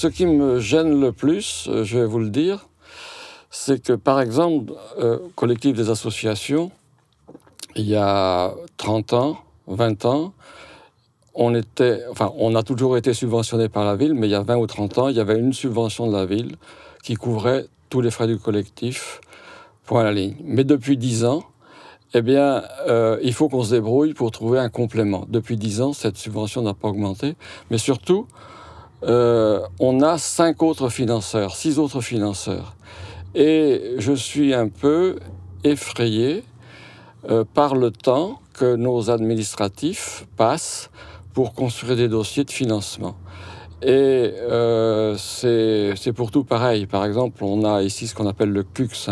ce qui me gêne le plus, je vais vous le dire, c'est que, par exemple, collectif des associations, il y a 30 ans, 20 ans, on a toujours été subventionné par la ville, mais il y a 20 ou 30 ans, il y avait une subvention de la ville qui couvrait tous les frais du collectif, point à la ligne. Mais depuis 10 ans, eh bien, il faut qu'on se débrouille pour trouver un complément. Depuis 10 ans, cette subvention n'a pas augmenté, mais surtout, on a 6 autres financeurs. Et je suis un peu effrayé par le temps que nos administratifs passent pour construire des dossiers de financement. Et c'est pour tout pareil. Par exemple, on a ici ce qu'on appelle le CUCS,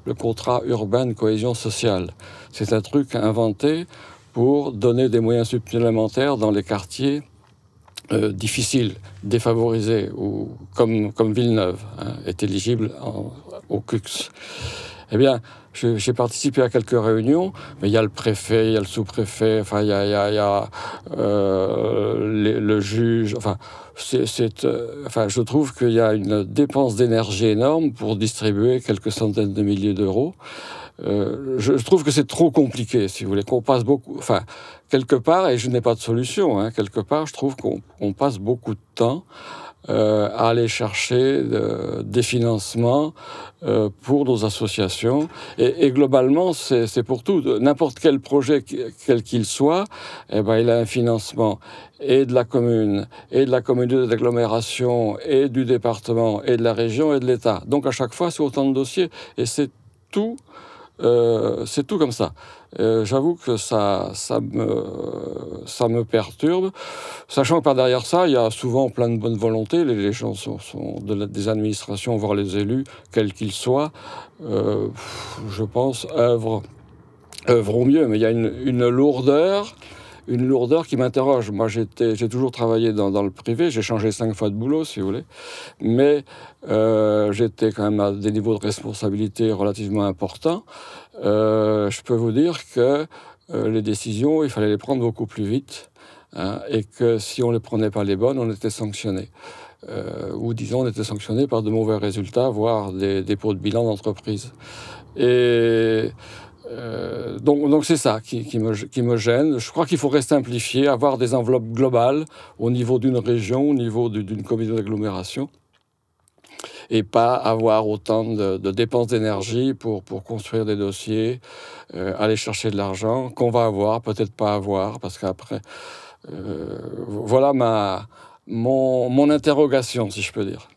le contrat urbain de cohésion sociale. C'est un truc inventé pour donner des moyens supplémentaires dans les quartiers difficiles, défavorisés, ou comme Villeneuve est éligible au CUCS. Eh bien, j'ai participé à quelques réunions, mais il y a le préfet, il y a le sous-préfet, enfin, il y a le juge. Enfin, je trouve qu'il y a une dépense d'énergie énorme pour distribuer quelques centaines de milliers d'euros. Je trouve que c'est trop compliqué, si vous voulez, qu'on passe beaucoup... Enfin, quelque part, et je n'ai pas de solution, quelque part, je trouve qu'on passe beaucoup de temps à aller chercher des financements pour nos associations. Et globalement, c'est pour tout. N'importe quel projet, quel qu'il soit, eh ben, il a un financement et de la commune, et de la communauté d'agglomération, et du département, et de la région, et de l'État. Donc à chaque fois, c'est autant de dossiers. Et c'est tout comme ça. J'avoue que ça me perturbe, sachant que par derrière ça, il y a souvent plein de bonne volonté. Les gens sont des administrations, voire les élus, quels qu'ils soient, je pense, œuvrent au mieux. Mais il y a une lourdeur qui m'interroge. Moi, j'ai toujours travaillé dans le privé, j'ai changé 5 fois de boulot, si vous voulez, mais j'étais quand même à des niveaux de responsabilité relativement importants. Je peux vous dire que les décisions, il fallait les prendre beaucoup plus vite, et que si on ne les prenait pas les bonnes, on était sanctionné. Ou disons, on était sanctionné par de mauvais résultats, voire des dépôts de bilan d'entreprise. Et donc c'est ça qui me gêne. Je crois qu'il faudrait simplifier, avoir des enveloppes globales au niveau d'une région, au niveau d'une communauté d'agglomération, et pas avoir autant de dépenses d'énergie pour construire des dossiers, aller chercher de l'argent qu'on va avoir, peut-être pas avoir, parce qu'après, voilà mon interrogation, si je peux dire.